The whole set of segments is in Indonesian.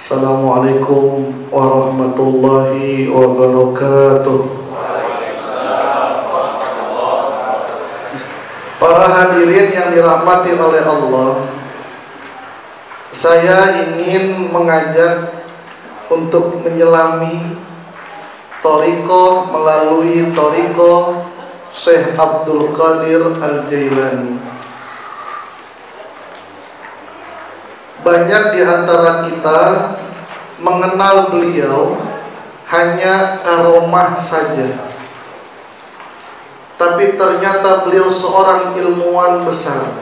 Assalamualaikum warahmatullahi wabarakatuh. Para hadirin yang dirahmati oleh Allah, saya ingin mengajak untuk menyelami thariqah melalui thariqah Syekh Abdul Qadir Al-Jailani. Banyak di antara kita mengenal beliau hanya karomah saja, tapi ternyata beliau seorang ilmuwan besar.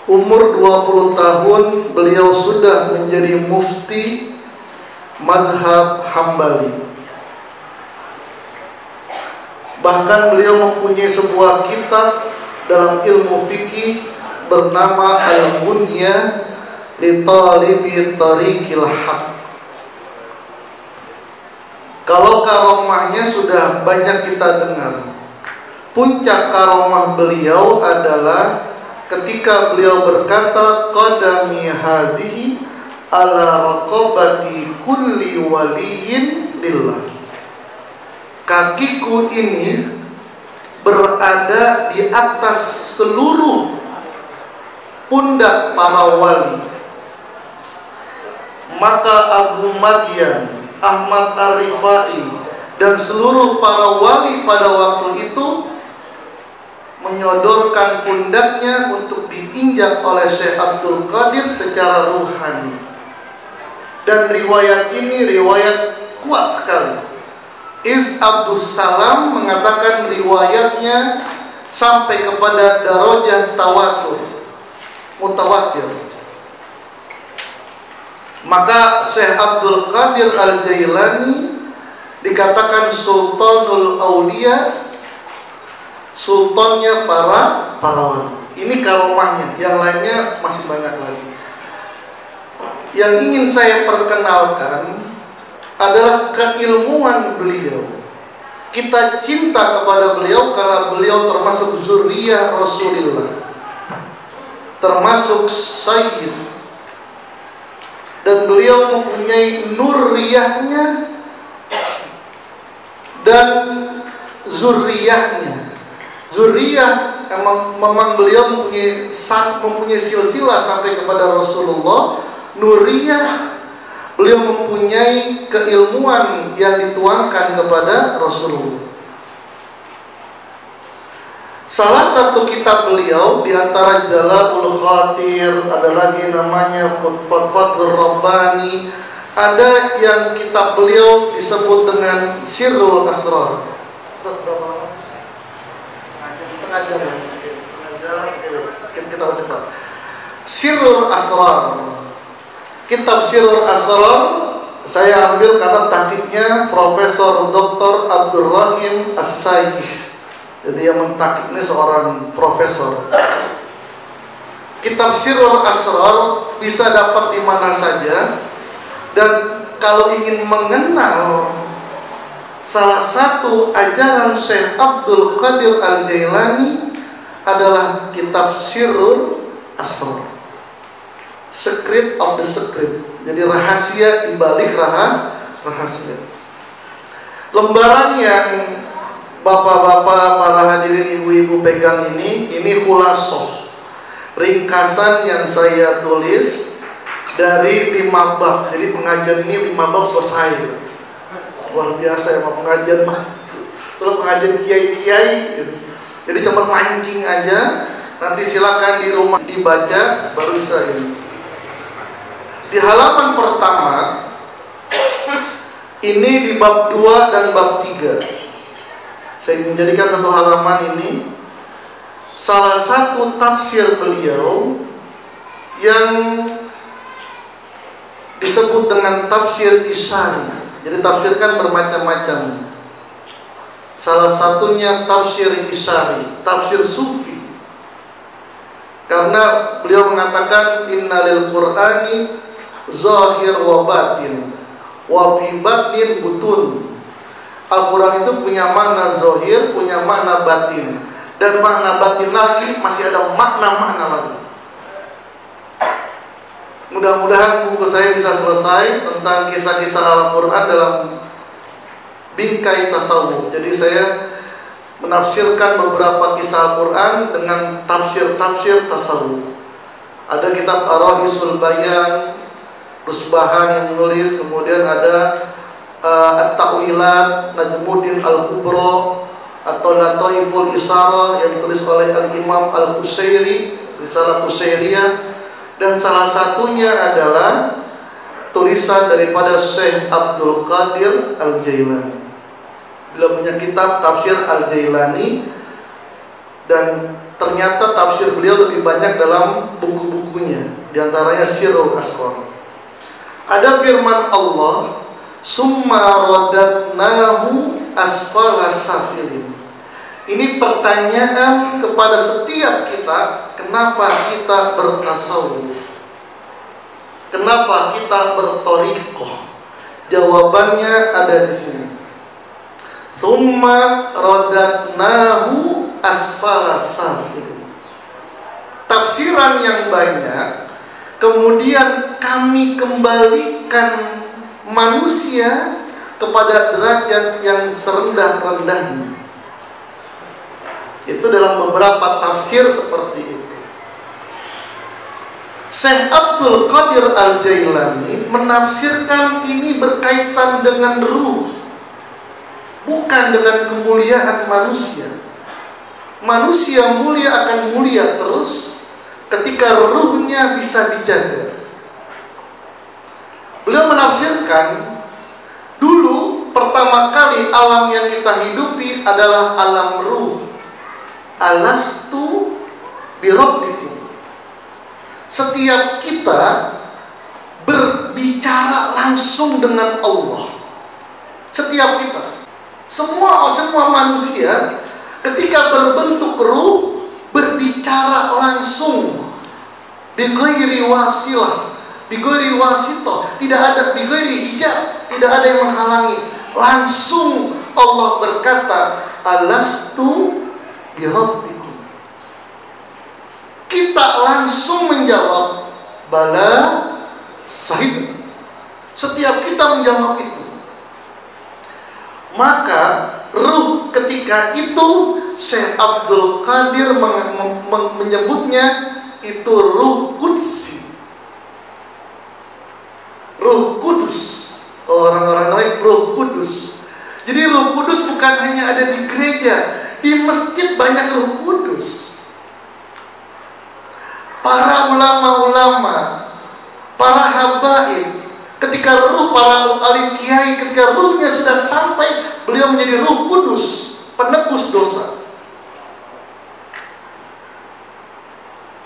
Umur 20 tahun beliau sudah menjadi mufti mazhab Hambali. Bahkan beliau mempunyai sebuah kitab dalam ilmu fikih bernama Al-Bunya li Talibi Tariqil Haq. Kalau karomahnya sudah banyak kita dengar. Puncak karomah beliau adalah ketika beliau berkata, qadami hadhihi ala raqabati kulli waliyin lillah. Kakiku ini berada di atas seluruh pundak para wali. Maka Abu Madian, Ahmad Ar-Rifai, dan seluruh para wali pada waktu itu menyodorkan pundaknya untuk diinjak oleh Syekh Abdul Qadir secara ruhani. Dan riwayat ini riwayat kuat sekali. Iz Abdus Salam mengatakan riwayatnya sampai kepada darajah tawatur, mutawatir. Maka Syekh Abdul Qadir Al-Jailani dikatakan Sultanul Aulia, sultannya para wali. Ini karomahnya, yang lainnya masih banyak lagi. Yang ingin saya perkenalkan adalah keilmuan beliau. Kita cinta kepada beliau karena beliau termasuk zuriyah Rasulullah, termasuk sayyid, dan beliau mempunyai nuriyahnya dan zuriyahnya. Zuriyah memang beliau mempunyai silsilah sampai kepada Rasulullah. Nuriyah beliau mempunyai keilmuan yang dituangkan kepada Rasulullah. Salah satu kitab beliau di antara Jala'ul Khatir, ada lagi namanya Fathur Rabbani, ada yang kitab beliau disebut dengan Sirrul Asrar. Sirrul Asrar. Kitab Sirrul Asrar saya ambil karena tahqiqnya Profesor Dr. Abdul Rahim As-Sayyih. Jadi yang mentakik ini seorang profesor. Kitab Sirrul Asrar bisa dapat di mana saja. Dan kalau ingin mengenal salah satu ajaran Syekh Abdul Qadir Al-Jailani adalah kitab Sirrul Asrar, Secret of the Secret. Jadi rahasia di balik rahasia. Lembaran yang bapak-bapak, para hadirin, ibu-ibu pegang ini khulasoh, ringkasan yang saya tulis dari 5 bab. Jadi pengajian ini 5 bab selesai. Luar biasa ya pengajian mah. Terus pengajian kiai-kiai gitu. Jadi cuma mancing aja. Nanti silakan di rumah dibaca baru bisa ini. Di halaman pertama ini di bab 2 dan bab 3. Saya menjadikan satu halaman ini salah satu tafsir beliau yang disebut dengan tafsir Isari. Jadi tafsir kan bermacam-macam. Salah satunya tafsir Isari, tafsir Sufi. Karena beliau mengatakan innalil Qur'ani zahir wa batin wa fi batin butun. Al-Quran itu punya makna zahir, punya makna batin, dan makna batin lagi masih ada makna-makna lagi. Mudah-mudahan buku saya bisa selesai tentang kisah-kisah Al-Quran dalam bingkai tasawuf. Jadi saya menafsirkan beberapa kisah Al-Quran dengan tafsir-tafsir tasawuf. Ada kitab Ar-Rahisul Bayan, Rusbahan yang menulis, kemudian ada At-Ta'wilat Najmuddin Al-Kubro atau Lataiful Isarah yang ditulis oleh Al-Imam Al-Qusairi, Risalah Qusairiyah, dan salah satunya adalah tulisan daripada Syekh Abdul Qadir Al-Jailani. Beliau punya kitab Tafsir Al-Jailani, dan ternyata tafsir beliau lebih banyak dalam buku-bukunya, diantaranya Sirrul Asrar. Ada firman Allah, summa radatnahu asfala safilin. Ini pertanyaan kepada setiap kita, kenapa kita bertasawuf? Kenapa kita berthariqah? Jawabannya ada di sini. Summa radatnahu asfala safilin. Tafsiran yang banyak, kemudian kami kembalikan manusia kepada derajat yang serendah-rendahnya. Itu dalam beberapa tafsir seperti itu. Syekh Abdul Qadir Al-Jailani menafsirkan ini berkaitan dengan ruh, bukan dengan kemuliaan manusia. Manusia mulia akan mulia terus ketika ruhnya bisa dijaga. Beliau menafsirkan, dulu pertama kali alam yang kita hidupi adalah alam ruh. Alastu birabbikum. Setiap kita berbicara langsung dengan Allah. Setiap kita, semua manusia ketika berbentuk ruh berbicara langsung, bighairi wasilah, bighairi wasitah, tidak ada bighairi hijab, tidak ada yang menghalangi. Langsung Allah berkata, alastu birabbikum. Kita langsung menjawab, bala sahid. Setiap kita menjawab itu. Maka ruh ketika itu Syekh Abdul Qadir menyebutnya itu ruh kudsi, ruh kudus. Orang-orang naik ruh kudus. Jadi ruh kudus bukan hanya ada di gereja, di masjid banyak ruh kudus. Para ulama-ulama, para habaib, ketika ruh para alim kiai, ketika ruhnya sudah sampai, beliau menjadi ruh kudus, penebus dosa.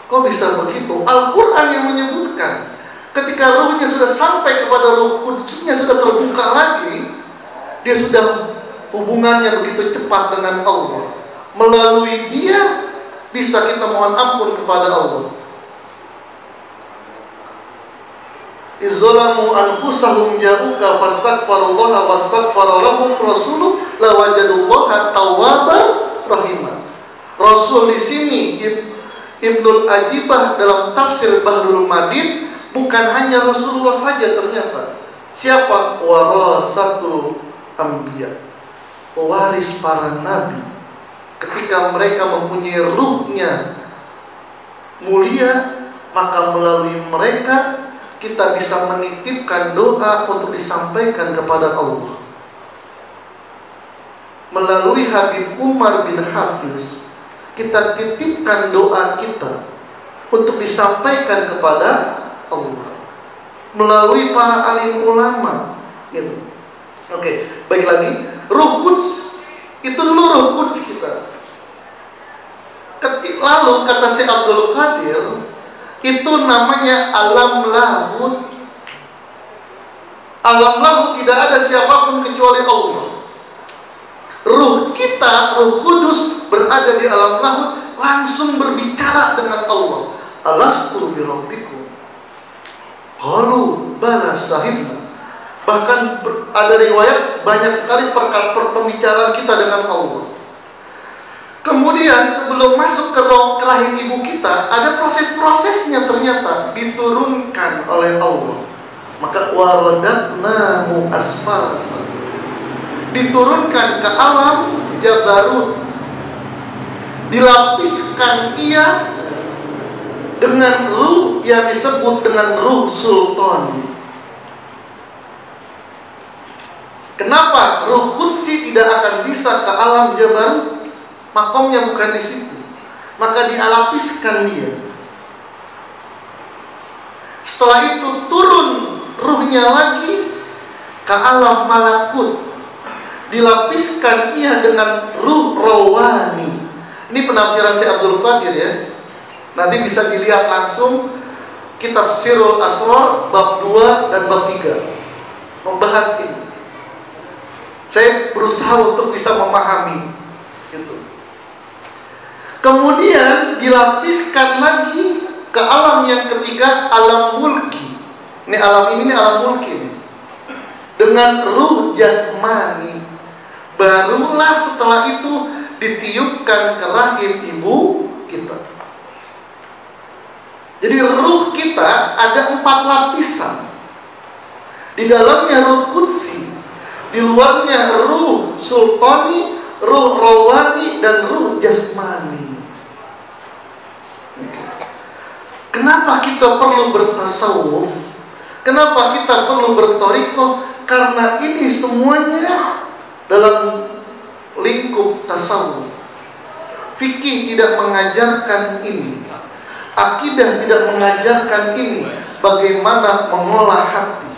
Kok bisa begitu? Al-Quran yang menyebutkan, ketika ruhnya sudah sampai kepada ruh kudusnya, sudah terbuka lagi, dia sudah hubungannya begitu cepat dengan Allah. Melalui dia bisa kita mohon ampun kepada Allah. Izzalamu anfusahum ja'uka fastaghfirullaha wastaghfara lahum rasuluh lawajadullaha tawwabar rahimah. Rasul di sini Ibnul Ajibah dalam tafsir Bahrul Madid bukan hanya Rasulullah saja ternyata. Siapa? Warasatul anbiya, pewaris para nabi. Ketika mereka mempunyai ruhnya mulia, maka melalui mereka kita bisa menitipkan doa untuk disampaikan kepada Allah. Melalui Habib Umar bin Hafiz, kita titipkan doa kita untuk disampaikan kepada Allah. Melalui para alim ulama, gitu. Oke, baik lagi. Ruh Quds, itu dulu ruh Quds kita. Lalu kata Syekh Abdul Qadir, itu namanya alam lahut. Alam lahut tidak ada siapapun kecuali Allah. Ruh kita, ruh kudus berada di alam lahut, langsung berbicara dengan Allah. Alastu birabbikum. Qalu bala sahibna. Bahkan ada riwayat banyak sekali pembicaraan kita dengan Allah. Kemudian sebelum masuk ke rahim ibu kita, ada proses-prosesnya ternyata diturunkan oleh Allah. Maka waradatnahu asfala diturunkan ke alam jabarut, dilapiskan ia dengan ruh yang disebut dengan ruh sultani. Kenapa ruh qudsi tidak akan bisa ke alam jabarut? Makomnya bukan di situ. Maka dialapiskan dia. Setelah itu turun ruhnya lagi ke alam malakut, dilapiskan ia dengan ruh rawani. Ini penafsiran Syekh Abdul Qadir ya. Nanti bisa dilihat langsung kitab Sirul Asrar bab 2 dan bab 3 membahas ini. Saya berusaha untuk bisa memahami itu. Kemudian dilapiskan lagi ke alam yang ketiga, alam mulki. Ini alam ini alam mulki nih. Dengan ruh jasmani. Barulah setelah itu ditiupkan ke rahim ibu kita. Jadi ruh kita ada 4 lapisan. Di dalamnya ruh qudsi, di luarnya ruh sultani, ruh rawani, dan ruh jasmani. Kenapa kita perlu bertasawuf? Kenapa kita perlu bertorikoh? Karena ini semuanya dalam lingkup tasawuf. Fikih tidak mengajarkan ini, akidah tidak mengajarkan ini. Bagaimana mengolah hati?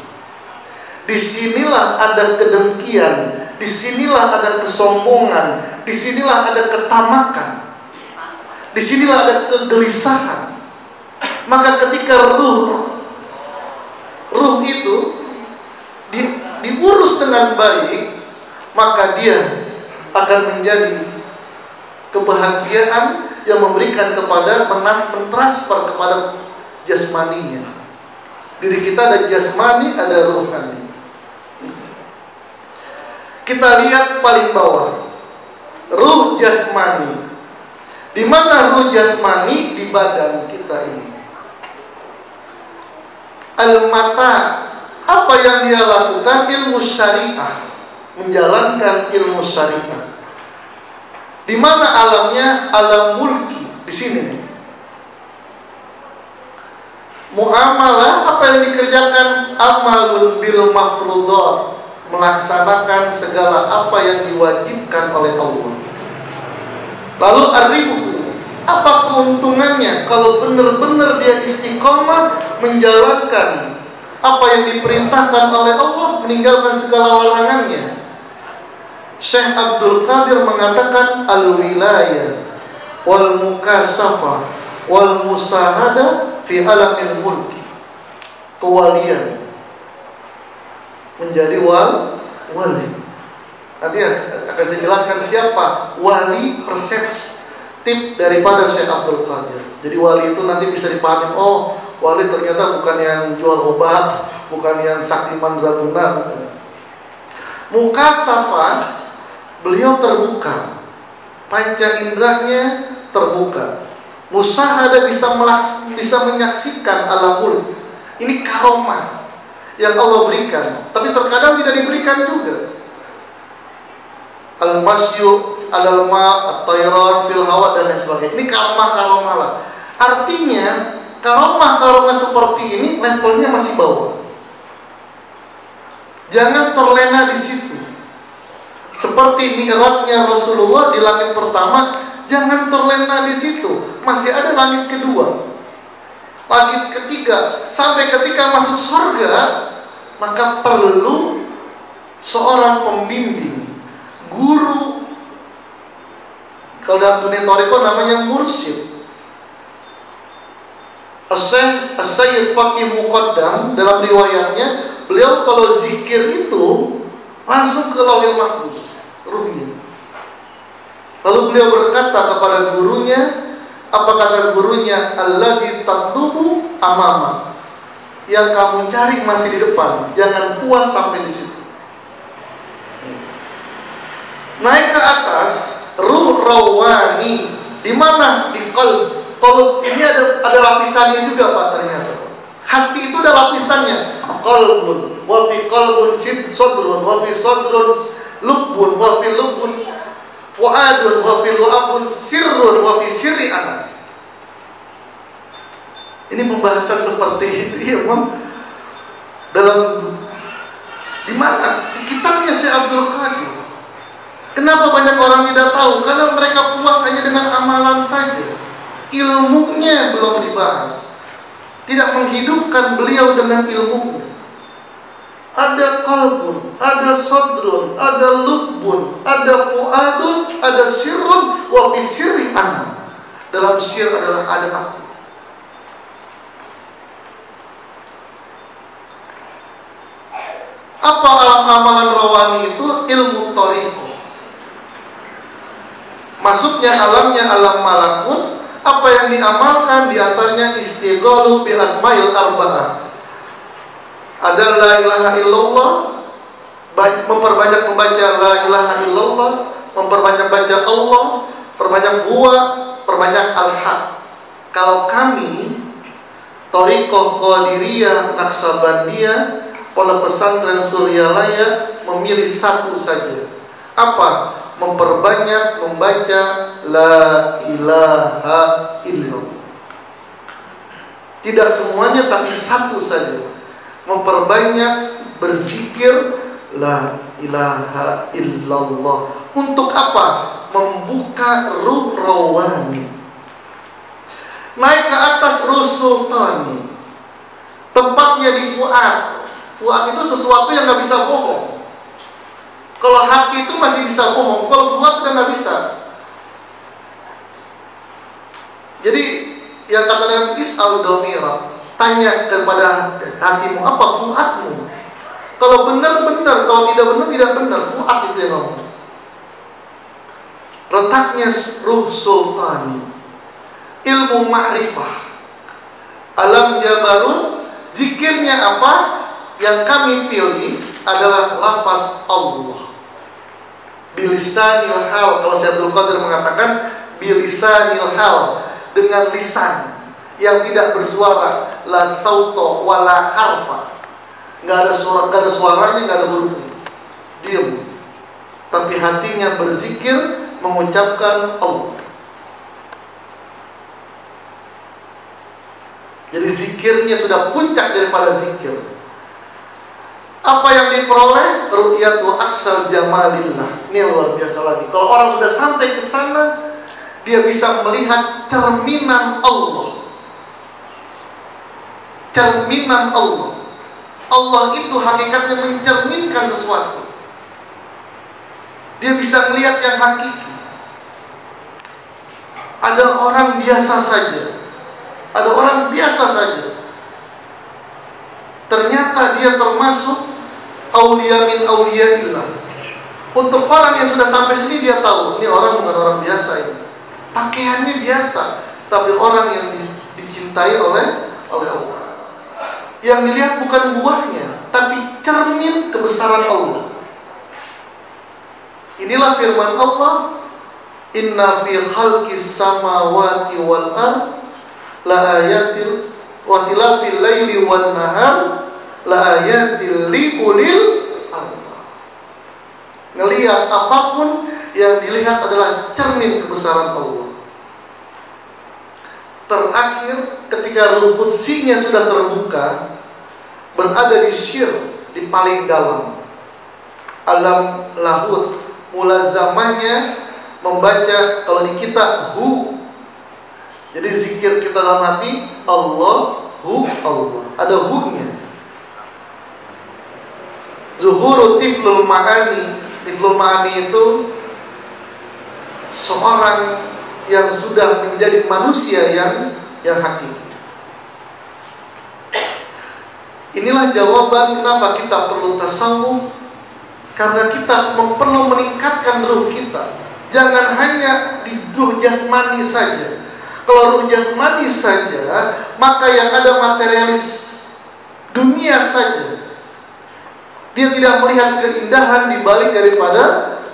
Disinilah ada kedengkian, disinilah ada kesombongan, disinilah ada ketamakan, disinilah ada kegelisahan. Maka ketika ruh itu diurus dengan baik, maka dia akan menjadi kebahagiaan yang memberikan kepada mentransfer kepada jasmaninya. Diri kita ada jasmani, ada ruhani. Kita lihat paling bawah, ruh jasmani. Di mana ruh jasmani? Di badan kita ini. Al-mata, apa yang dia lakukan? Ilmu syariah, menjalankan ilmu syariah. Di mana alamnya? Alam mulki, di sini. Muamalah, apa yang dikerjakan? Amalun bil mafruḍat, melaksanakan segala apa yang diwajibkan oleh Allah. Lalu ar-ribhu, apa keuntungannya kalau benar-benar dia istiqomah menjalankan apa yang diperintahkan oleh Allah, meninggalkan segala larangannya? Syekh Abdul Qadir mengatakan al-wilayah wal mukasafah wal musahada fi alamil mulki. Kewalian, menjadi wali. Nanti akan saya jelaskan siapa wali persepsi tip daripada Syekh Abdul Qadir. Jadi wali itu nanti bisa dipahami, oh wali ternyata bukan yang jual obat, bukan yang sakti mandraguna, bukan. Mukasafah, beliau terbuka, panca inderanya terbuka. Musahada, bisa menyaksikan alamul. Ini karomah yang Allah berikan, tapi terkadang tidak diberikan juga. Al-masyu alal ma, at-tayran fil hawa, dan lain sebagainya. Ini karomah lah. Artinya karomah seperti ini levelnya masih bawah. Jangan terlena di situ. Seperti mi'rajnya Rasulullah di langit pertama, jangan terlena di situ. Masih ada langit kedua, langit ketiga, sampai ketika masuk surga, maka perlu seorang pembimbing, guru. Kalau dalam dunia thariqah namanya mursyid. As-Sayyid Faqih Muqaddam dalam riwayatnya, beliau kalau zikir itu langsung ke Lauhil Mahfuz ruhnya. Lalu beliau berkata kepada gurunya, apa kata gurunya? Allazi tatlubu amama, yang kamu cari masih di depan, jangan puas sampai di situ. Naik ke atas, ruh rawani. Di mana? Di qalb. Qalb ini ada lapisannya juga Pak ternyata. Hati itu ada lapisannya. Qalbun, wa fi qalbun sadrun, wa fi sadrun lubbun, wa fi lubbun fuadun, wa fi lu'abun sirrun, wa fi sirri ana. Ini pembahasan seperti itu ya, Bang. Dalam di mana? Di kitabnya Syekh Abdul Qadir. Kenapa banyak orang tidak tahu? Karena mereka puas hanya dengan amalan saja. Ilmunya belum dibahas. Tidak menghidupkan beliau dengan ilmunya. Ada qalbun, ada sadrun, ada lubbun, ada fuadun, ada sirrun, wa fi sirri ana. Dalam sir adalah ada aku. Apa amalan rawani itu? Ilmu thariqah. Masuknya alamnya alam malakut. Apa yang diamalkan diantaranya istighalu bil asmail arba'ah. Ada la ilaha illallah, memperbanyak membaca la ilaha illallah, memperbanyak baca Allah, perbanyak huwa, perbanyak al-haq. Kalau kami thariqah Qadiriyah Naqsabandiyah Pondok Pesantren Suryalaya memilih satu saja. Apa? Memperbanyak membaca la ilaha illallah. Tidak semuanya, tapi satu saja. Memperbanyak berzikir la ilaha illallah. Untuk apa? Membuka ruh rawani. Naik ke atas ruh sultani. Tempatnya di fuad. Fuad itu sesuatu yang gak bisa bohong. Kalau hati itu masih bisa bohong, kalau fuad udah gak bisa. Jadi yang katakan is'al domira, tanya kepada hatimu, apa fuadmu? Kalau benar-benar, kalau tidak benar, tidak benar. Fuad itu yang ngomong. Letaknya ruh sultani, ilmu ma'rifah, alam jabarun. Zikirnya apa? Yang kami pilih adalah lafaz Allah. Bilisanil hal. Kalau Syekh Abdul Qadir mengatakan bilisanil hal, dengan lisan yang tidak bersuara, la sauto wala harfa. Enggak ada suara, enggak ada suaranya, enggak ada hurufnya. Diam. Tapi hatinya berzikir, mengucapkan Allah. Jadi zikirnya sudah puncak daripada zikir. Apa yang diperoleh? Ru'yatu aksal jamalillah. Ini luar biasa lagi. Kalau orang sudah sampai ke sana, dia bisa melihat cerminan Allah. Cerminan Allah. Allah itu hakikatnya mencerminkan sesuatu. Dia bisa melihat yang hakiki. Ada orang biasa saja. Ada orang biasa saja. Ternyata dia termasuk aulia min auliaillah. Untuk orang yang sudah sampai sini dia tahu, ini orang bukan orang biasa ini. Pakaiannya biasa, tapi orang yang dicintai oleh Allah. Yang dilihat bukan buahnya, tapi cermin kebesaran Allah. Inilah firman Allah, inna fi khalqis samawati wal ard la ayatil wa khilafil laili wan nahar la ayatil li ulil albab. Ngelihat apapun yang dilihat adalah cermin kebesaran Allah. Terakhir ketika ruh qudsinya sudah terbuka, berada di syir, di paling dalam alam lahut, mulazamahnya membaca, kalau di kita hu. Jadi zikir kita dalam hati Allah, hu Allah, ada hu-nya. Zuhuru tiflul ma'ani. Tiflul ma'ani itu seorang yang sudah menjadi manusia yang hakiki. Inilah jawaban kenapa kita perlu tasawuf. Karena kita perlu meningkatkan ruh kita. Jangan hanya di ruh jasmani saja. Kalau ruh jasmani saja, maka yang ada materialis dunia saja. Dia tidak melihat keindahan di balik daripada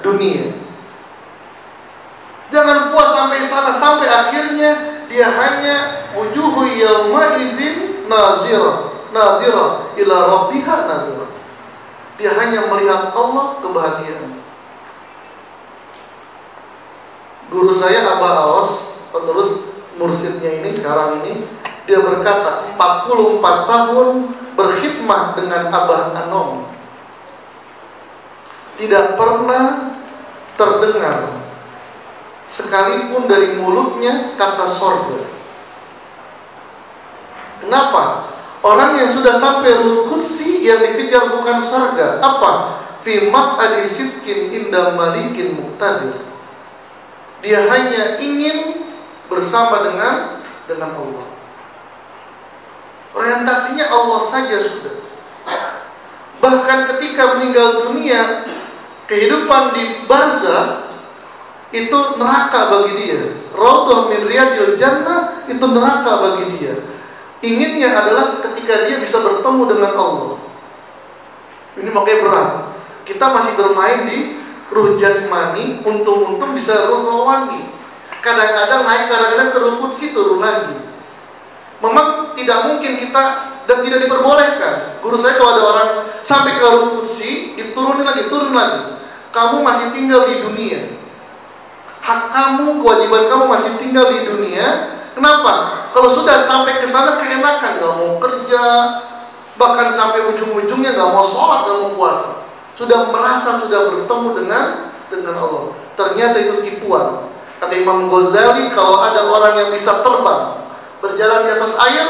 dunia. Jangan puas sampai sana, sampai akhirnya dia hanya wujuhu yawma izin nadhirah ila rabbiha nadhirah. Dia hanya melihat Allah kebahagiaan. Guru saya Abah Awas, penerus mursyidnya ini sekarang ini, dia berkata 44 tahun berkhidmah dengan Abah Anom, tidak pernah terdengar sekalipun dari mulutnya kata sorga. Kenapa? Orang yang sudah sampai Ruhul Qudsi yang dikejar bukan sorga. Apa? Fi maq'adi sidqin inda malikin muqtadir. Dia hanya ingin bersama dengan Allah. Orientasinya Allah saja sudah. Bahkan ketika meninggal dunia, kehidupan di barzakh itu neraka bagi dia. Raudhah min riyadil jannah itu neraka bagi dia. Inginnya adalah ketika dia bisa bertemu dengan Allah. Ini makanya berat. Kita masih bermain di ruh jasmani, untung-untung bisa ruh rohani. Kadang-kadang naik, kadang-kadang ke ruh qudsi, turun lagi. Memang tidak mungkin kita, dan tidak diperbolehkan. Guru saya kalau ada orang sampai ke ruh qudsi, diturunin lagi, turun lagi. Kamu masih tinggal di dunia. Hak kamu, kewajiban kamu masih tinggal di dunia. Kenapa? Kalau sudah sampai ke sana keenakan, gak mau kerja, bahkan sampai ujung-ujungnya gak mau sholat, gak mau puasa. Sudah merasa sudah bertemu dengan Allah. Ternyata itu tipuan. Kata Imam Ghazali, kalau ada orang yang bisa terbang, berjalan di atas air,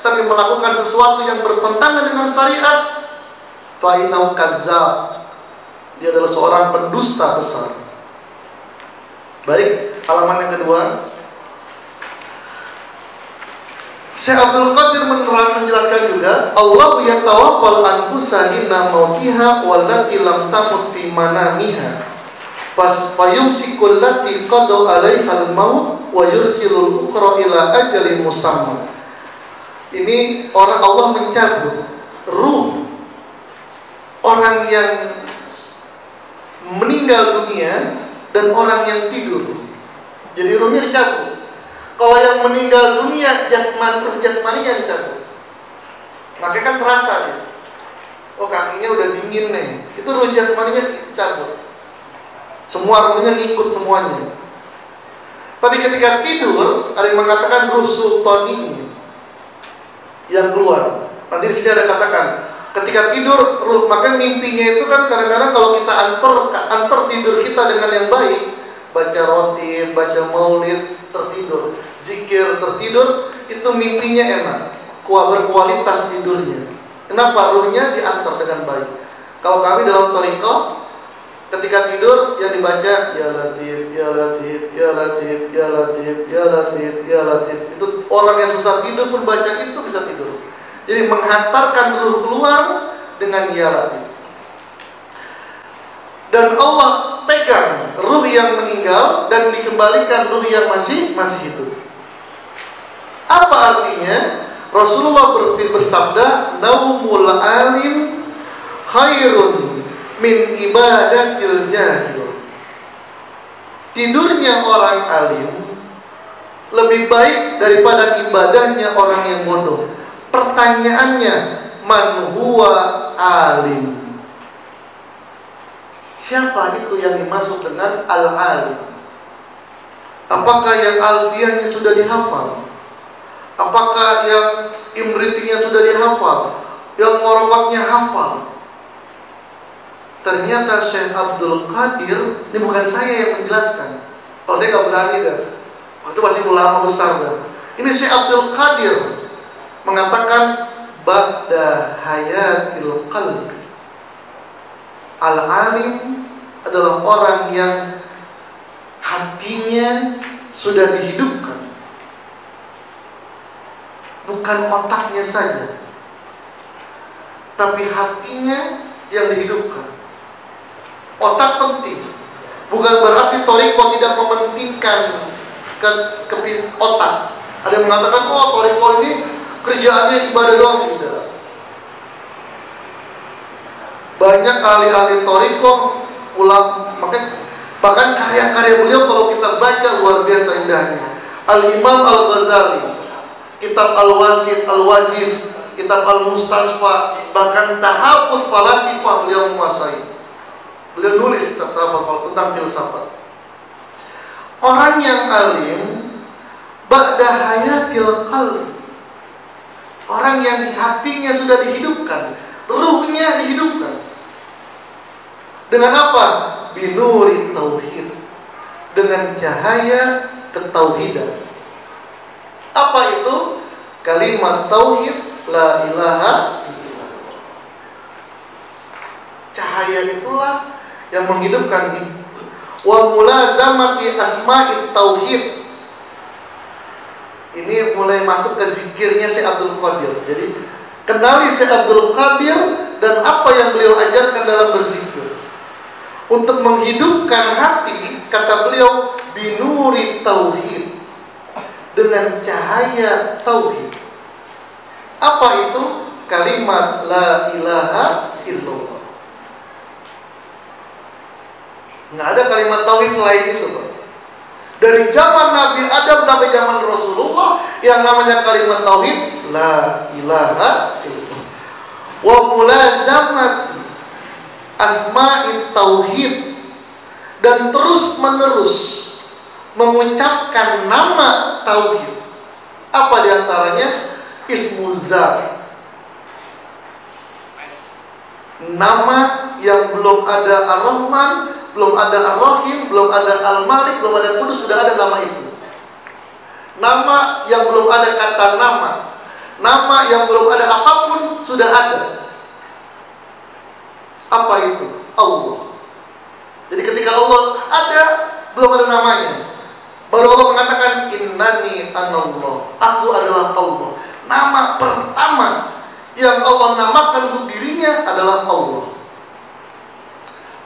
tapi melakukan sesuatu yang bertentangan dengan syariat, fa innahu kazzab. Dia adalah seorang pendusta besar. Baik, halaman yang kedua. Syekh Abdul Qadir menjelaskan juga, Allah yatawaffal anfusa hina mautiha wallati lam tamut fi manamiha fayumsikul lati qada 'alaihal maut wa yursilul ukhra ila ajalin musamma. Ini orang Allah mencabut ruh orang yang meninggal dunia dan orang yang tidur. Jadi ruhnya dicabut. Kalau yang meninggal dunia, ruh jasmaninya dicabut. Makanya kan terasa nih. Oh, kakinya udah dingin nih. Itu ruh jasmaninya dicabut. Semua ruhnya ngikut semuanya. Tapi ketika tidur, ada yang mengatakan ruh sultaninya yang keluar. Nanti di sini ada katakan, ketika tidur, ruh, maka mimpinya itu kan kadang-kadang kalau kita antar tidur kita dengan yang baik, baca roti, baca maulid, tertidur, zikir, tertidur, itu mimpinya enak, berkualitas tidurnya. Kenapa? Ruhnya diantar dengan baik. Kalau kami dalam thariqah, ketika tidur yang dibaca ya latif, ya latif, ya latif, ya latif, ya latif, ya latif. Itu orang yang susah tidur pun baca itu bisa tidur. Jadi menghantarkan ruh keluar dengan ya latif. Dan Allah pegang ruh yang meninggal dan dikembalikan ruh yang masih hidup. Apa artinya? Rasulullah bersabda, naumul alim khairun min ibadatil jahil. Tidurnya orang alim lebih baik daripada ibadahnya orang yang bodoh. Pertanyaannya, man huwa alim? Siapa itu yang dimaksud dengan al-alim? Apakah yang alfiyahnya sudah dihafal? Apakah yang imritingnya sudah dihafal? Yang morokotnya hafal? Ternyata Syekh Abdul Qadir, ini bukan saya yang menjelaskan. Kalau saya nggak berani dah. Itu pasti ulama besar dah. Ini Syekh Abdul Qadir mengatakan ba'da hayatil qalbi. Al-alim adalah orang yang hatinya sudah dihidupkan. Bukan otaknya saja, tapi hatinya yang dihidupkan. Otak penting, bukan berarti thariqah tidak mementingkan ke otak. Ada yang mengatakan, oh thariqah ini kerjaannya ibadah doang. Tidak. Banyak ahli-ahli thariqah, makanya Bahkan karya-karya beliau kalau kita baca luar biasa indahnya. Al-Imam Al-Ghazali, kitab Al-Wasit, Al-Wajiz, kitab Al-Mustasfa, bahkan Tahafut Falasifah beliau menguasai. Beliau nulis kitab Tahafut tentang filsafat. Orang yang alim ba'da hayatil qalb, orang yang di hatinya sudah dihidupkan, ruhnya dihidupkan. Dengan apa? Binuri tauhid, dengan cahaya ketauhidan. Apa itu? Kalimat tauhid, la ilaha illallah. Cahaya itulah yang menghidupkan ini. Wa mulazamati asma'it tauhid. Ini mulai masuk ke zikirnya Syekh Abdul Qadir. Jadi kenali Syekh Abdul Qadir dan apa yang beliau ajarkan dalam berzikir. Untuk menghidupkan hati, kata beliau, binuri tauhid, dengan cahaya tauhid. Apa itu? Kalimat la ilaha illallah. Nggak ada kalimat tauhid selain itu, Pak. Dari zaman Nabi Adam sampai zaman Rasulullah, yang namanya kalimat tauhid la ilaha illallah. Wa mulazamati asma'it tauhid, dan terus menerus mengucapkan nama tauhid. Apa diantaranya? Ismuzat, nama yang belum ada Ar-Rahman, belum ada Ar-Rahim, belum ada Al-Malik, belum ada Kudus, sudah ada nama itu. Nama yang belum ada kata nama yang belum ada apapun, sudah ada. Apa itu? Allah. Jadi ketika Allah ada, belum ada namanya, baru Allah mengatakan innani anallah, aku adalah Allah. Nama pertama yang Allah namakan untuk dirinya adalah Allah.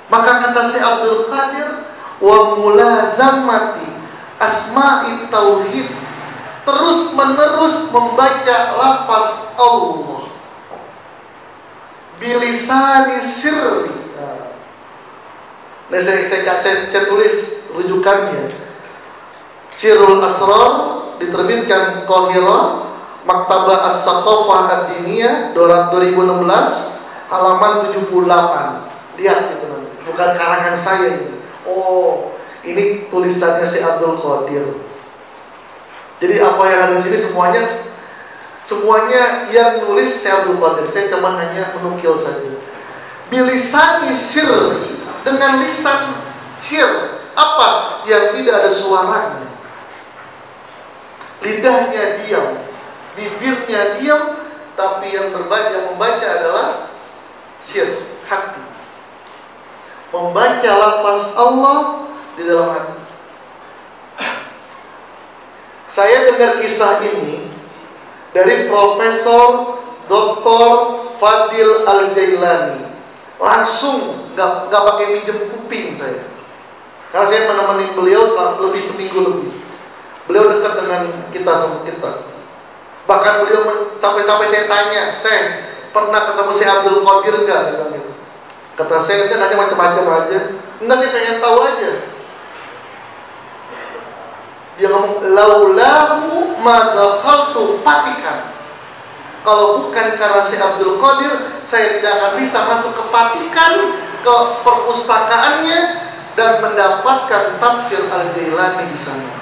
Maka kata Syekh Abdul Qadir, wa mulazamati asma'i tauhid, terus menerus membaca lafaz Allah bilisani sirri. Nah, saya tulis rujukannya. Sirrul Asrar, diterbitkan Qahirah, Maktabah As-Saqafah Ad-Diniyah 2016, halaman 78. Lihat itu nanti, bukan karangan saya ini. Oh, ini tulisannya si Abdul Qadir. Jadi apa yang ada di sini semuanya yang nulis si Abdul Qadir. Saya cuma hanya menukil saja. Bilisani sirri, dengan lisan sir, apa yang tidak ada suaranya. Lidahnya diam, bibirnya diam, tapi yang membaca adalah sir, hati. Membaca lafaz Allah di dalam hati. Saya dengar kisah ini dari Profesor Dr. Fadil Al-Jailani. Langsung, nggak pakai minjem kuping saya. Karena saya menemani beliau lebih seminggu lebih. Beliau dekat dengan kita. Bahkan beliau sampai saya tanya, "Saya pernah ketemu si Abdul Qadir enggak?" Saya bilang gitu. Kata saya, "Kan nanya macam-macam aja." "Enggak, saya pengen tahu aja." Dia ngomong, "Laulahu ma dakhaltu Vatikan." Kalau bukan karena si Abdul Qadir, saya tidak akan bisa masuk ke Vatikan, ke perpustakaannya, dan mendapatkan tafsir Al-Jailani di sana.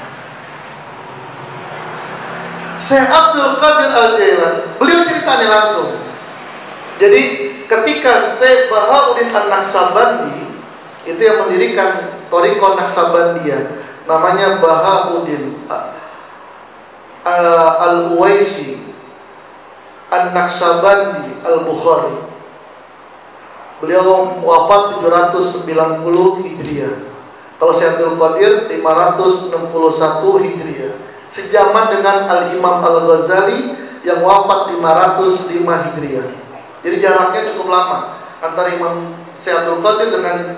Syekh Abdul Qadir Al-Jailani, beliau ceritanya langsung. Jadi ketika Syekh Bahauddin An-Naqsabandi, itu yang mendirikan Thariqah Naqsabandiyah, namanya Bahauddin Al-Uwaisi An-Naqsabandi Al-Bukhari. Beliau wafat 790 Hijriah. Kalau Syekh Abdul Qadir 561 Hijriah. Sejaman dengan Al-Imam Al-Ghazali yang wafat 505 Hijriah. Jadi jaraknya cukup lama antara Imam Syekh Abdul Qadir dengan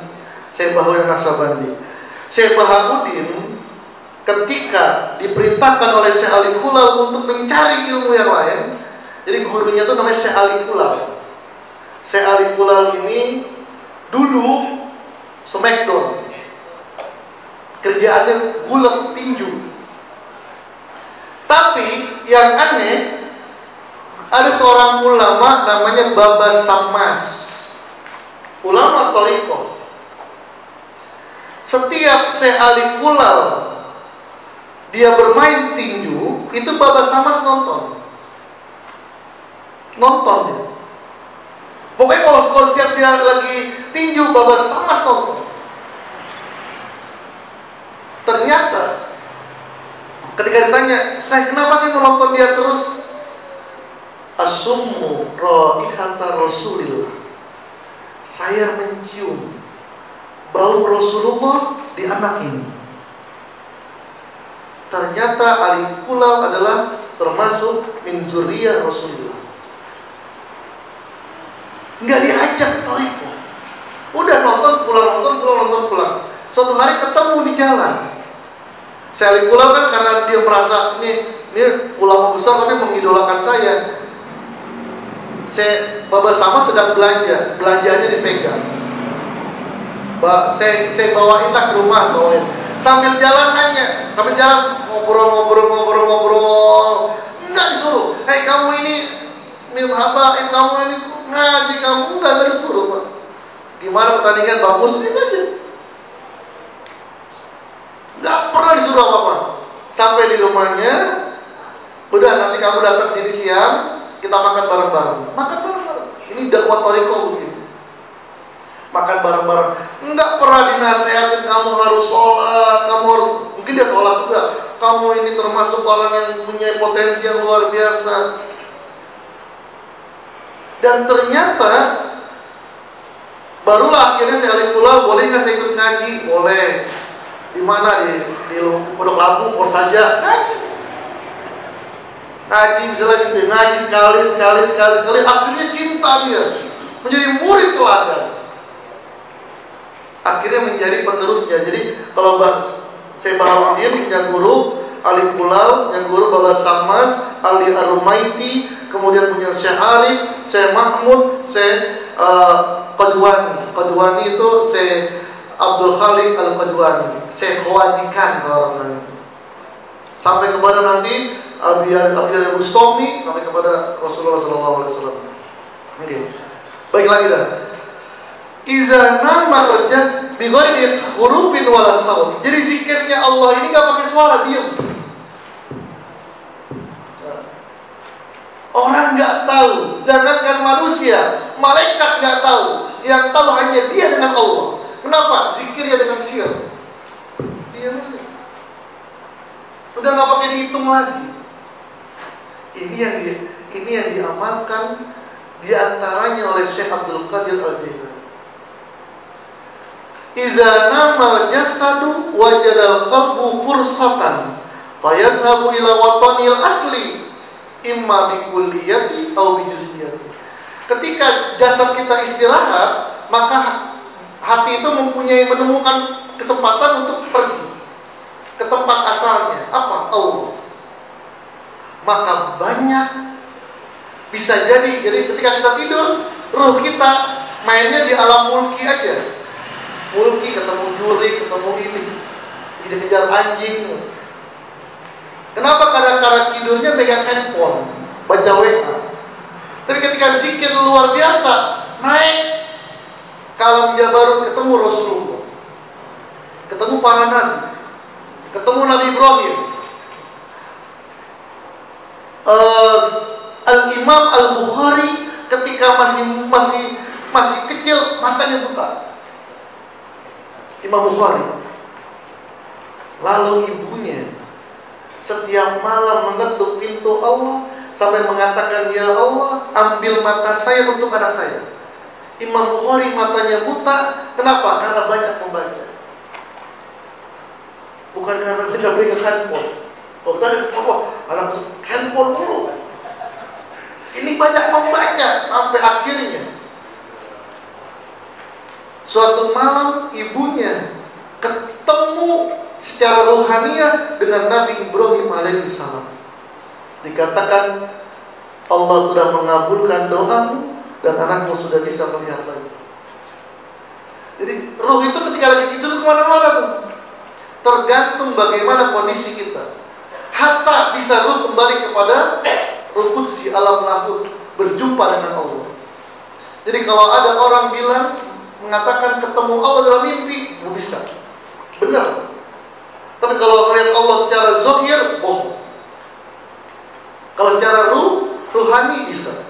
Syekh Bahauddin Naqsabandi. Syekh Bahauddin ketika diperintahkan oleh Syekh Ali Khulal untuk mencari ilmu yang lain, jadi gurunya itu namanya Syekh Ali Khulal. Syekh Ali Khulal ini dulu Smackdown. kerjaannya gulek tinju. Tapi yang aneh, ada seorang ulama namanya Baba Sammas, ulama Toriko. Setiap Syekh Ali Kulal dia bermain tinju, itu Baba Sammas nonton ya. Pokoknya kalau setiap dia lagi tinju, Baba Sammas nonton. Ternyata ketika ditanya, saya kenapa sih menonton dia terus? Asummu raihata Rasulillah. Saya mencium bau Rasulullah di anak ini. Ternyata Ali Kulal adalah termasuk min dzurriyyah Rasulullah. Nggak diajak Toriko, udah nonton pulang. Suatu hari ketemu di jalan. Ali Kulal kan karena dia merasa ini ulama besar tapi mengidolakan saya. Baba Sama sedang belanjanya dipegang. Saya bawain lah ke rumah, sambil jalan nanya, sambil jalan ngobrol. Enggak disuruh, kamu ini habaib, kamu ini ngaji, kamu enggak disuruh, Pak. Gimana pertandingan bagus, itu aja. Enggak pernah disuruh apa-apa. Sampai di rumahnya, udah nanti kamu datang sini siang, kita makan bareng-bareng. Ini dakwah Toriko begitu. Makan bareng-bareng. Enggak pernah dinasehatin kamu harus sholat, mungkin dia sholat juga. Kamu ini termasuk orang yang punya potensi yang luar biasa. Dan ternyata barulah akhirnya saya Ali Kulal, boleh nggak saya ikut ngaji? Boleh. Di mana? Di Pondok Labu, saja ngaji sih. Ngaji bisa lagi tuh, ngaji sekali, akhirnya cinta dia, menjadi murid teladan. Akhirnya menjadi penerusnya. Jadi kalau saya Baharudin punya guru Ali Kulal, punya guru Baba Sammas, Ali Ar-Rumaiti, kemudian punya Syekh Arif, Syekh Mahmud, Syekh Qadwani itu Syekh Abdul Khalik Al-Qadwani, Syekh Khawajikan kalau orang sampai kepada nanti Abiyah Bustami, sampai kepada Rasulullah SAW. Baik lagi dah. Iza nama rajas bi ghairi hurufin wala saut. Jadi zikirnya Allah ini enggak pakai suara, diam. Orang enggak tahu, jangankan manusia, malaikat enggak tahu. Yang tahu hanya dia dengan Allah. Kenapa? Zikirnya dengan sir. Diam aja. Udah enggak pakai dihitung lagi. Ini yang diamalkan di antaranya oleh Syekh Abdul Qadir Al-Jailani. Iza namal jasadu wajadal qalbu fursatan fayazhabu ila watanil asli imma bikulliyati atau bijuziyati. Ketika jasad kita istirahat, maka hati itu menemukan kesempatan untuk pergi ke tempat asalnya. Apa? Allah. Maka banyak bisa jadi ketika kita tidur, ruh kita mainnya di alam mulki aja. Mulki, ketemu juri, ketemu ini, dikejar anjing. Kenapa? Kadang-kadang tidurnya megang handphone, baca WA. Tapi ketika zikir luar biasa, naik ke alam Jabarut, ketemu Rasulullah, ketemu para nabi, ketemu Nabi Ibrahim. Al-Imam Al-Bukhari ketika masih kecil matanya buta. Imam Bukhari. Lalu ibunya setiap malam mengetuk pintu Allah sampai mengatakan, ya Allah, ambil mata saya untuk anak saya. Imam Bukhari matanya buta. Kenapa? Karena banyak membaca. Bukan karena dia beli handphone. Kalau kita anak handphone dulu. Ini banyak membaca sampai akhirnya suatu malam ibunya ketemu secara rohaniah dengan Nabi Ibrahim alaihissalam. Dikatakan Allah sudah mengabulkan doamu dan anakmu sudah bisa melihat lagi. Jadi roh itu ketika lagi tidur kemana-mana tuh. tergantung bagaimana kondisi kita. Hatta bisa kembali kepada ruh qudsi, alam lahud, berjumpa dengan Allah. Jadi kalau ada orang bilang, mengatakan ketemu Allah dalam mimpi, nggak bisa. Benar. Tapi kalau melihat Allah secara zahir, bohong. Kalau secara ruhani bisa.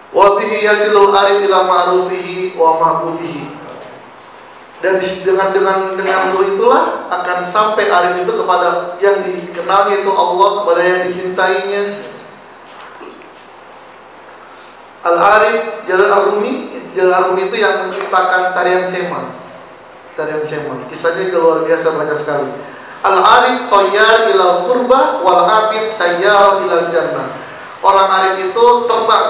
Wa bihi yasilul arif ila ma'rufihi wa mahbubihi. Dan dengan ruh itulah akan sampai arif itu kepada yang dikenalnya itu Allah, kepada yang dicintainya. Al-Arif Jalal Ar-Rumi itu yang menciptakan tarian Sema. Kisahnya luar biasa, banyak sekali. Al-Arif tayyar ilal qurba wal abid sayyar ilal jannah. Orang arif itu terbang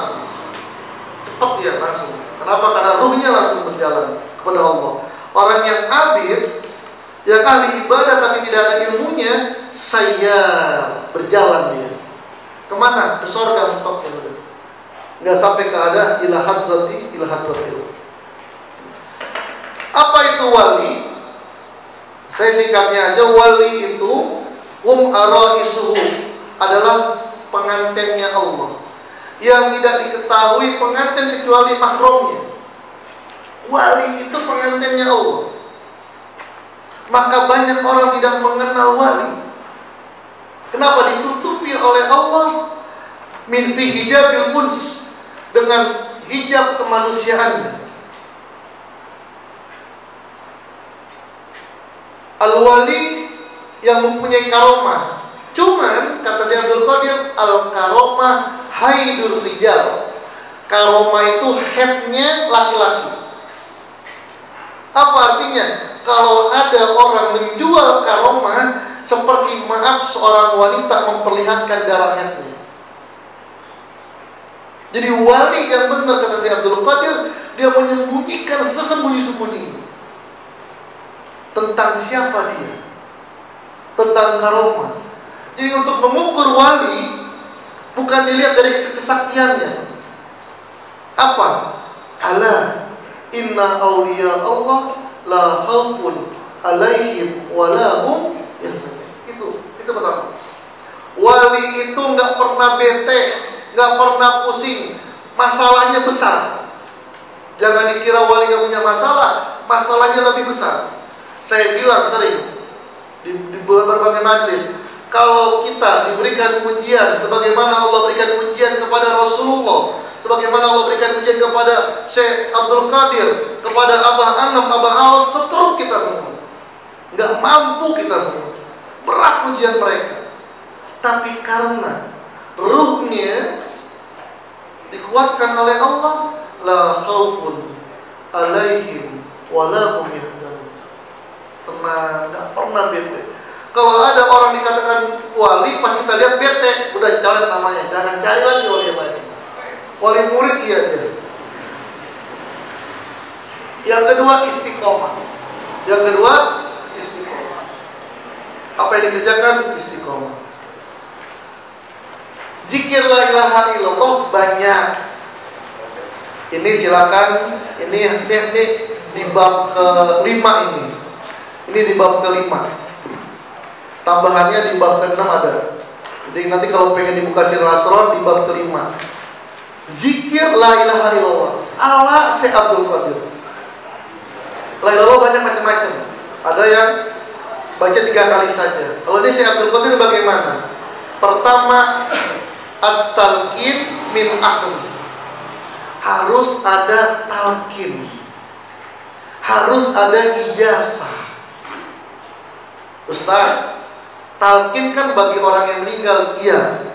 cepat dia langsung. Kenapa? Karena ruhnya langsung berjalan kepada Allah. Orang yang abid, yang ahli ibadah tapi tidak ada ilmunya, sayyar, berjalan dia. Kemana? Ke surga mentoknya udah. Nggak sampai ke ada ila hadrati. Apa itu wali? Saya singkatnya aja, wali itu araisuhu, adalah pengantinnya Allah, yang tidak diketahui pengantin kecuali mahramnya. Wali itu pengantinnya Allah. Maka banyak orang tidak mengenal wali. Kenapa? Ditutupi oleh Allah min fi hijabil uns, dengan hijab kemanusiaannya. Al-wali yang mempunyai karomah. Cuman kata Syekh Abdul Qadir, al-karomah haidul rijal. Karomah itu headnya laki-laki. Apa artinya? Kalau ada orang menjual karomah, seperti maaf seorang wanita memperlihatkan darah headnya. Jadi wali yang benar kata Syekh Abdul Qadir, dia menyembunyikan sesembunyi-sembunyi tentang siapa dia, tentang karomah. Jadi untuk mengukur wali bukan dilihat dari kesaktiannya. Apa? Ala inna awliya Allah la khaufun alaihim wa la hum yahzanun. Itu pertama. Wali itu nggak pernah bete, nggak pernah pusing. Masalahnya besar. Jangan dikira wali nggak punya masalah, masalahnya lebih besar. Saya bilang sering di berbagai majlis, kalau kita diberikan ujian sebagaimana Allah berikan ujian kepada Rasulullah, sebagaimana Allah berikan ujian kepada Syekh Abdul Qadir, kepada Abah Anam, Abah Awas, seteruk kita semua. Nggak mampu kita semua. Berat ujian mereka. Tapi karena ruhnya dikuatkan oleh Allah, la khaufun alaihim wa la hum yahzanun. Tenang, nggak pernah bete. Kalau ada orang dikatakan wali, pas kita lihat bete, udah coret namanya. Jangan cari lagi wali yang lain. Wali murid iya dia. Yang kedua istiqomah. Apa yang dikerjakan? Istiqomah. Zikir la ilaha illallah banyak. Ini silakan. Ini di bab ke-5 ini. Ini di bab ke-5. Tambahannya di bab ke-6 ada. Jadi nanti kalau pengen dibuka Sirul Asrar di bab ke-5. Zikir la ilaha illallah ala Syekh Abdul Qadir. La ilaha banyak macam-macam. Ada yang baca 3 kali saja. Kalau ini Syekh Abdul Qadir bagaimana? Pertama, at-talqin min akhir. Harus ada talqin. Harus ada ijazah. Ustaz, talqin kan bagi orang yang meninggal, iya.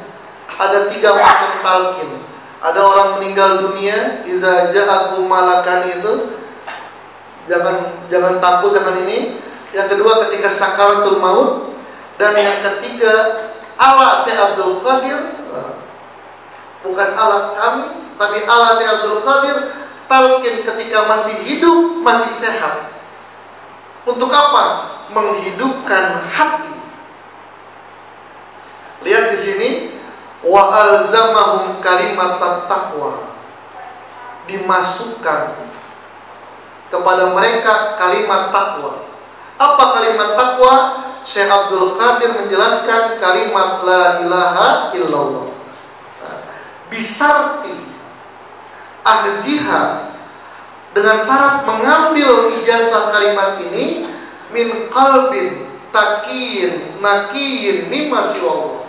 Ada 3 macam talqin. Ada orang meninggal dunia, iza ja'akum malakan itu, jangan takut, jangan ini. Yang kedua ketika sakaratul maut, dan yang ketiga ala Syekh Abdul Qadir, bukan ala kami, tapi ala Syekh Abdul Qadir, talqin ketika masih hidup, masih sehat. Untuk apa? Menghidupkan hati. Lihat di sini, wa alzamahum kalimat taqwa. Dimasukkan kepada mereka kalimat takwa. Apa kalimat takwa? Syekh Abdul Qadir menjelaskan kalimat la ilaha illallah. Bisarti ahziha, dengan syarat mengambil ijazah kalimat ini min qalbin taqiyin naqiyin mimma siwa,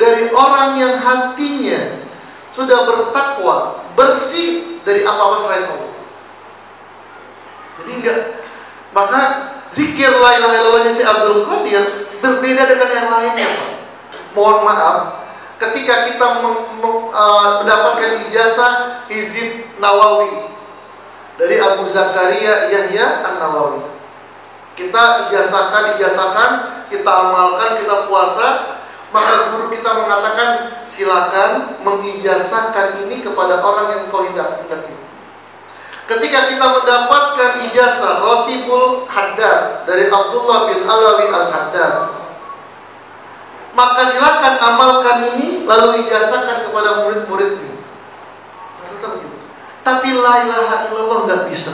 dari orang yang hatinya sudah bertakwa, bersih dari apa-apa selain Allah. Jadi enggak, maka zikir la ilaha illallahnya si Abdul Qadir berbeda dengan yang lainnya, Pak. Mohon maaf, ketika kita mendapatkan ijazah Hizib Nawawi dari Abu Zakaria Yahya An-Nawawi, kita ijazahkan, kita amalkan, kita puasa, maka guru kita mengatakan silakan mengijazahkan ini kepada orang yang kau hendaki. Ketika kita mendapatkan ijazah Rotibul Haddad dari Abdullah bin Alawi Al-Haddad, maka silakan amalkan ini lalu ijazahkan kepada murid-muridmu. Tapi la ilaha illallah nggak bisa.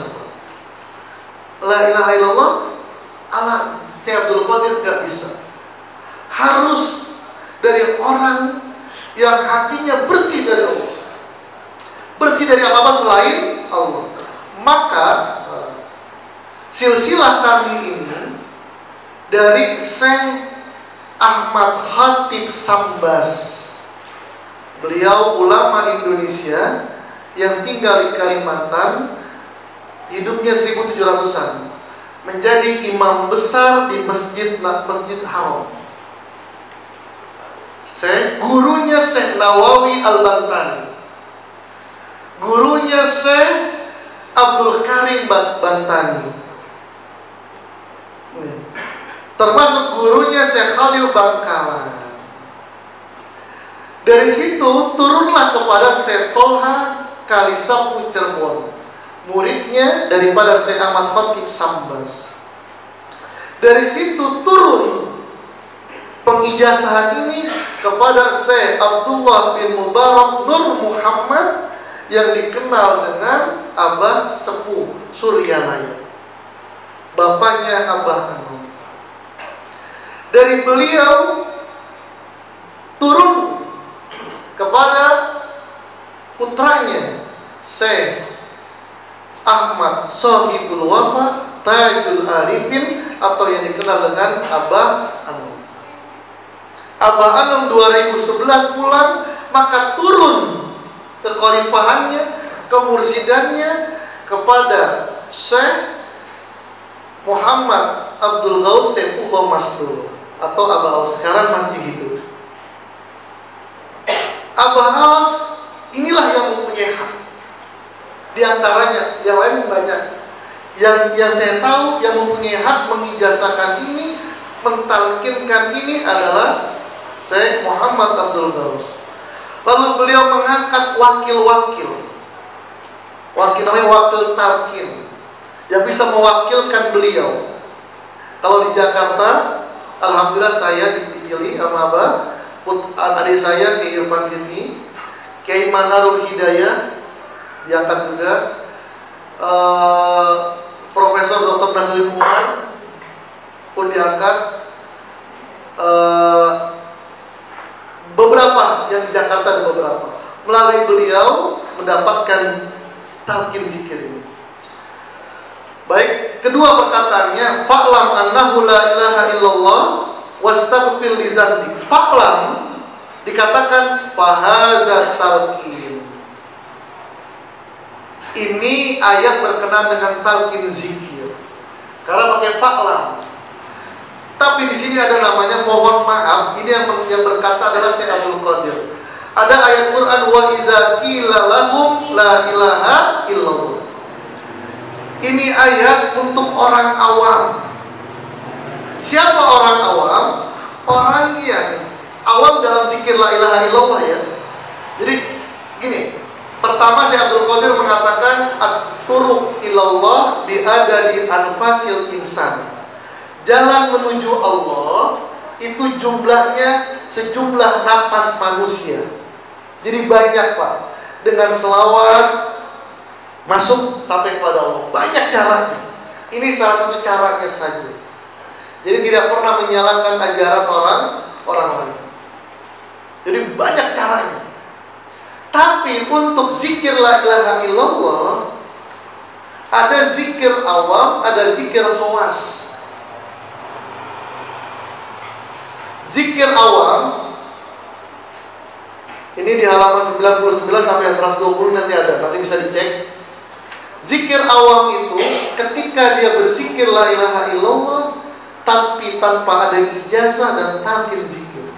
La ilaha illallah ala Syekh Abdul Qadir nggak bisa. Harus dari orang yang hatinya bersih dari Allah, bersih dari apa-apa selain Allah. Maka silsilah kami ini dari Syekh Ahmad Khatib Sambas, beliau ulama Indonesia yang tinggal di Kalimantan, hidupnya 1700-an, menjadi imam besar di Masjid Haram. Gurunya Syekh Nawawi Al-Bantani, gurunya Syekh Abdul Karim Bantani, termasuk gurunya Syekh Khalil Bangkalan. Dari situ turunlah kepada Syekh Tolha Kalisapu Cirebon, muridnya daripada Syekh Ahmad Khatib Sambas. Dari situ turun pengijazahan ini kepada Syekh Abdullah bin Mubarak Nur Muhammad yang dikenal dengan Abah Sepuh Suryalaya, bapaknya Abah Anu. Dari beliau turun kepada putranya Syekh Ahmad Sohibul Wafa Tajul Arifin, atau yang dikenal dengan Abah Anu. Abah Anu 2011 pulang, maka turun kekhalifahannya, kemursidannya kepada Syekh Muhammad Abdul Ghaus Saifullah Masdur atau Abah Aus, sekarang masih hidup. Abah Aus inilah yang mempunyai hak. Di antaranya, yang lain banyak. Yang saya tahu yang mempunyai hak mengijazahkan ini, mentalkinkan ini adalah Syekh Muhammad Abdul Ghaus. Lalu beliau mengangkat wakil-wakil, namanya wakil talkin, yang bisa mewakilkan beliau. Kalau di Jakarta, alhamdulillah saya dipilih sama Abah, adik saya Kiai Irfan Fitni, Kiai Manarul Hidayah diangkat juga, Profesor Dr. Nasruddin Umar pun diangkat, beberapa yang di Jakarta ada beberapa. Melalui beliau mendapatkan talqin zikir ini. Baik, kedua perkataannya, fa'lam annahu la ilaha illallah wastaghfir li dzambik. Fa'lam dikatakan fahaza talqin. Ini ayat berkenaan dengan talqin zikir karena pakai fa'lam. Tapi di sini ada namanya mohon maaf. Ini yang berkata adalah Syekh Abdul Qadir. Ada ayat Quran wa iza qila lahum la ilaha illallah. Ini ayat untuk orang awam. Siapa orang awam? Orang yang awam dalam zikir la ilaha illallah ya. Jadi gini, pertama Syekh Abdul Qadir mengatakan at-turuq ilallah bi adadi anfasil insan. Jalan menuju Allah itu jumlahnya sejumlah napas manusia. Jadi banyak Pak. Dengan selawat masuk sampai kepada Allah. Banyak caranya. Ini salah satu caranya saja. Jadi tidak pernah menyalahkan ajaran orang lain. Jadi banyak caranya. Tapi untuk zikir la ilaha illallah, ada zikir awam, ada zikir khawas. Zikir awam ini di halaman 99 sampai 120 nanti ada, nanti bisa dicek. Zikir awam itu ketika dia berzikir la ilaha illallah tapi tanpa ada ijazah dan talqin zikir.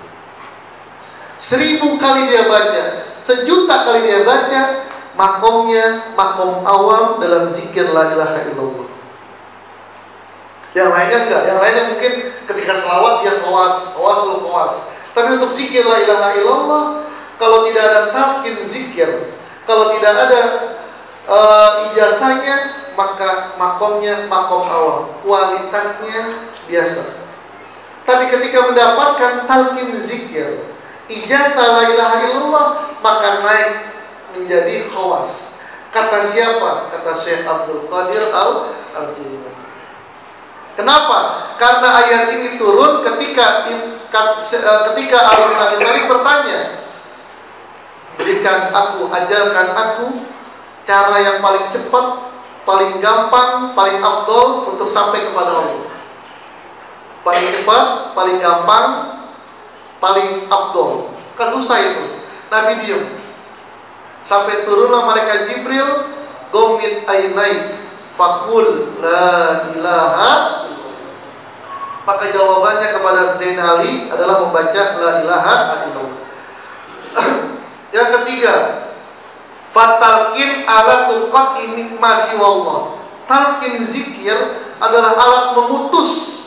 1000 kali dia baca, 1.000.000 kali dia baca, makomnya makom awam dalam zikir la ilaha illallah. Yang lainnya enggak, yang lainnya mungkin ketika selawat dia khawas. Tapi untuk zikir la ilaha illallah, kalau tidak ada talqin zikir, kalau tidak ada ijazahnya, maka makomnya makom awam, kualitasnya biasa. Tapi ketika mendapatkan talqin zikir, ijazah la ilaha illallah, maka naik menjadi khawas. Kata siapa? Kata Syekh Abdul Qadir Al-Jilani. Kenapa? Karena ayat ini turun ketika Ali bin Abi Thalib bertanya, berikan aku, ajarkan aku cara yang paling cepat, paling gampang, paling afdol untuk sampai kepada Allah. Paling cepat, paling gampang, paling afdol. Kan susah itu. Nabi diam. Sampai turunlah malaikat Jibril, gomit ainai, fakul la ilaha illallah. Maka jawabannya kepada Zainal Ali adalah membaca la ilaha illallah. Yang ketiga, fatalkin ala tuqat ini masih wallah. Talqin zikir adalah alat memutus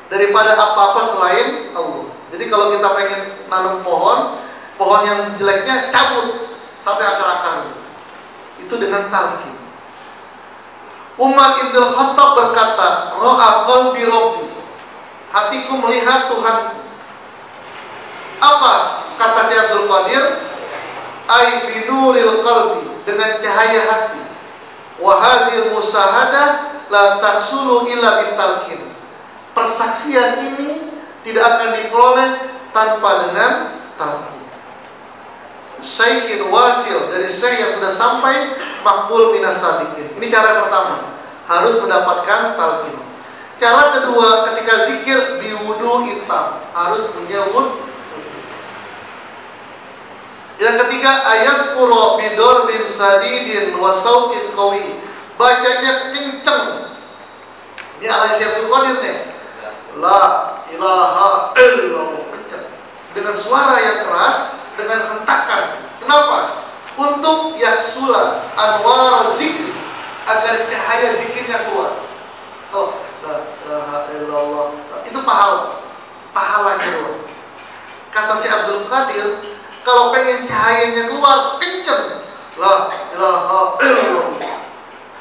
daripada apa-apa selain Allah. Jadi kalau kita pengen nanam pohon yang jeleknya cabut sampai akar-akarnya. Itu dengan talqin. Umar Ibn Khattab berkata, ro'a qalbi rabbi, hatiku melihat Tuhanku. Apa kata Syekh Abdul Qadir? Ai binuril qalbi, dengan cahaya hati. Wa hadzal musahadah la tahsulu illa bitalqin. Persaksian ini tidak akan diperoleh tanpa dengan talqin. Syaikhun wasil, dari syekh yang sudah sampai, makbul minas sabiqin. Ini cara pertama, harus mendapatkan talqin. Cara kedua, ketika zikir biwudu hitam, harus punya wudu. Yang ketiga, ayaskuro bidor bin sadidin wasautin qawi, bacanya kenceng. Ini ala Syekh Abdul Qadir nih. La ilaha illallah, kenceng, dengan suara yang keras, dengan hentakan. Kenapa? Untuk yaksula anwar zikir, agar cahaya zikirnya keluar. Oh, la ilaha illallah, itu pahalanya keluar. Kata Syekh Abdul Qadir, kalau pengen cahayanya keluar kenceng, la ilaha illallah,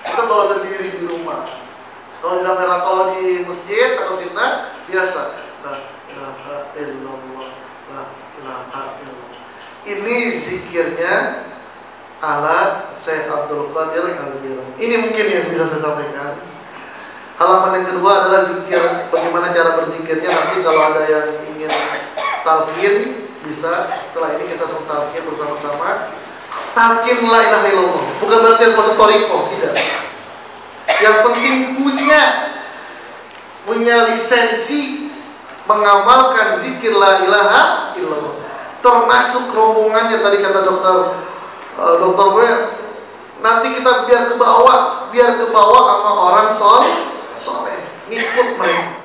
kita bawa sendiri di rumah. Kalau di masjid atau fitnah biasa, la ilaha illallah, la ilaha illallah. Ini zikirnya ala Syekh Abdul Qadir Al-Jilani. Ini mungkin yang bisa saya sampaikan. Halaman yang kedua adalah zikir, bagaimana cara berzikirnya. Nanti kalau ada yang ingin talqin, bisa setelah ini kita semua talqin bersama-sama. Talqin la ilaha illallah, bukan berarti harus masuk thariqah, tidak. Yang penting punya lisensi mengamalkan zikir la ilaha illallah. Termasuk rombongannya tadi kata dokter W, nanti kita biar ke bawah sama orang soleh, ngikut mereka.